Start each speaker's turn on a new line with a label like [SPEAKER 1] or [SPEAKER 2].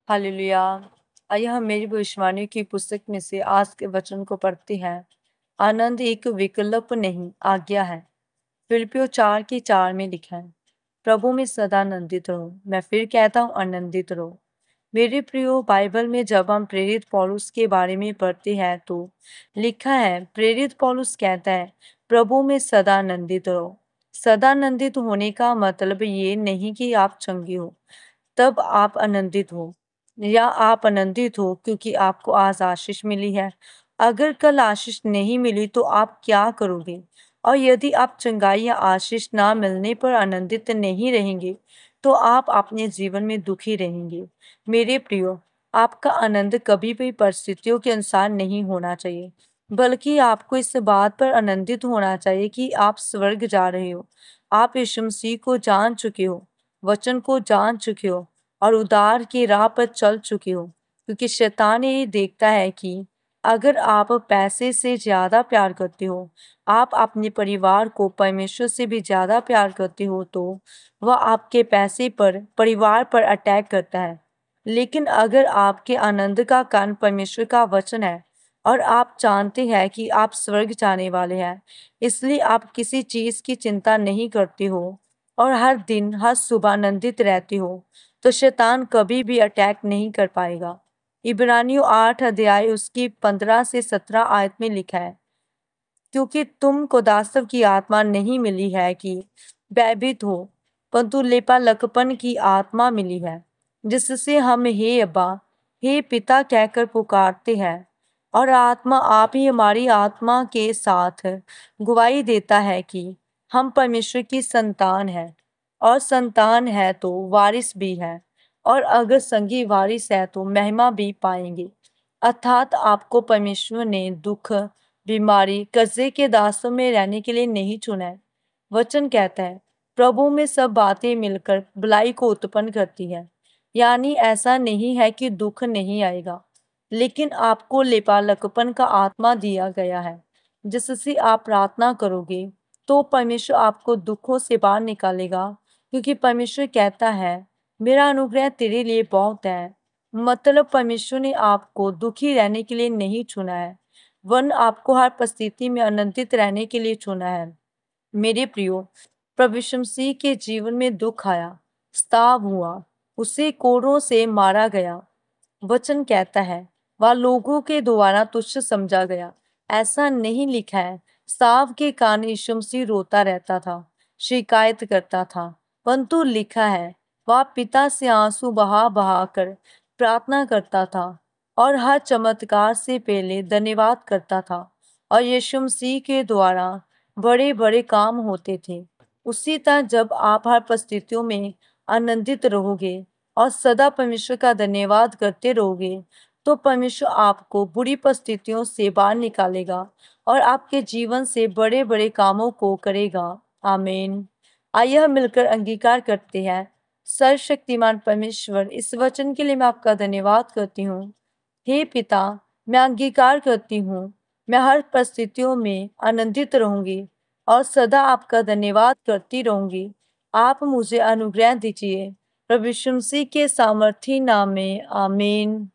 [SPEAKER 1] Hallelujah. आइए हम मेरी भविष्यवाणी की पुस्तक में से आज के वचन को पढ़ते हैं। आनंद एक विकल्प नहीं, आज्ञा है। फिलिपियो 4:4 में लिखा है, प्रभु में सदा आनंदित रहो। मैं फिर कहता हूँ, आनंदित रहो। मेरे प्रियो, बाइबल में जब हम प्रेरित पौलुस के बारे में पढ़ते हैं तो लिखा है, प्रेरित पौलुस कहता है, प्रभु में सदा आनंदित रहो। सदा आनंदित होने का मतलब ये नहीं कि आप चंगे हो तब आप आनंदित हो, या आप आनंदित हो क्योंकि आपको आज आशीष मिली है। अगर कल आशीष नहीं मिली तो आप क्या करोगे? और यदि आप चंगाई या आशीष ना मिलने पर आनंदित नहीं रहेंगे तो आप अपने जीवन में दुखी रहेंगे। मेरे प्रियो, आपका आनंद कभी भी परिस्थितियों के अनुसार नहीं होना चाहिए, बल्कि आपको इस बात पर आनंदित होना चाहिए कि आप स्वर्ग जा रहे हो। आप यीशु मसीह को जान चुके हो, वचन को जान चुके हो और उद्धार की राह पर चल चुके हो, क्योंकि शैतान ये देखता है कि अगर आप पैसे से ज्यादा प्यार करते हो, आप अपने परिवार को परमेश्वर से भी ज्यादा प्यार करते हो, तो वह आपके पैसे पर, परिवार पर अटैक करता है। लेकिन अगर आपके आनंद का कारण परमेश्वर का वचन है और आप जानते हैं कि आप स्वर्ग जाने वाले हैं, इसलिए आप किसी चीज की चिंता नहीं करते हो और हर दिन हर सुबह आनंदित रहते हो, तो शैतान कभी भी अटैक नहीं कर पाएगा। इब्रानियों 8 अध्याय उसकी 15 से 17 आयत में लिखा है, क्योंकि तुमको दासत्व की आत्मा नहीं मिली है कि भयभीत हो, परंतु लेपालकपन की आत्मा मिली है, जिससे हम हे अब्बा, हे पिता कहकर पुकारते हैं। और आत्मा आप ही हमारी आत्मा के साथ गवाही देता है कि हम परमेश्वर की संतान है, और संतान है तो वारिस भी है, और अगर संगी वारिस है तो महिमा भी पाएंगे। अर्थात आपको परमेश्वर ने दुख, बीमारी, कर्जे के दासों में रहने के लिए नहीं चुना है। वचन कहता है, प्रभु में सब बातें मिलकर भलाई को उत्पन्न करती है। यानी ऐसा नहीं है कि दुख नहीं आएगा, लेकिन आपको लेपालकपन का आत्मा दिया गया है, जिससे आप प्रार्थना करोगे तो परमेश्वर आपको दुखों से बाहर निकालेगा, क्योंकि परमेश्वर कहता है, मेरा अनुग्रह तेरे लिए बहुत है। मतलब परमेश्वर ने आपको दुखी रहने के लिए नहीं चुना है, वरन आपको हर परिस्थिति में आनंदित रहने के लिए चुना है। मेरे प्रियो, प्रभु यीशु मसीह के जीवन में दुख आया, स्ताव हुआ, उसे कोड़ों से मारा गया। वचन कहता है, वह लोगों के द्वारा तुच्छ समझा गया। ऐसा नहीं लिखा है, स्ताव के कारण यीशु मसीह रोता रहता था, शिकायत करता था, परंतु लिखा है, वह पिता से आंसू बहा बहा कर प्रार्थना करता था और हर चमत्कार से पहले धन्यवाद करता था, और यीशु मसीह के द्वारा बड़े बड़े काम होते थे। उसी तरह जब आप हर परिस्थितियों में आनंदित रहोगे और सदा परमेश्वर का धन्यवाद करते रहोगे, तो परमेश्वर आपको बुरी परिस्थितियों से बाहर निकालेगा और आपके जीवन से बड़े बड़े कामों को करेगा। आमीन। आइए हम मिलकर अंगीकार करते हैं। सर्वशक्तिमान परमेश्वर, इस वचन के लिए मैं आपका धन्यवाद करती हूँ। हे पिता, मैं अंगीकार करती हूँ, मैं हर परिस्थितियों में आनंदित रहूंगी और सदा आपका धन्यवाद करती रहूंगी। आप मुझे अनुग्रह दीजिए, प्रभु यीशु मसीह के सामर्थी नाम में। आमीन।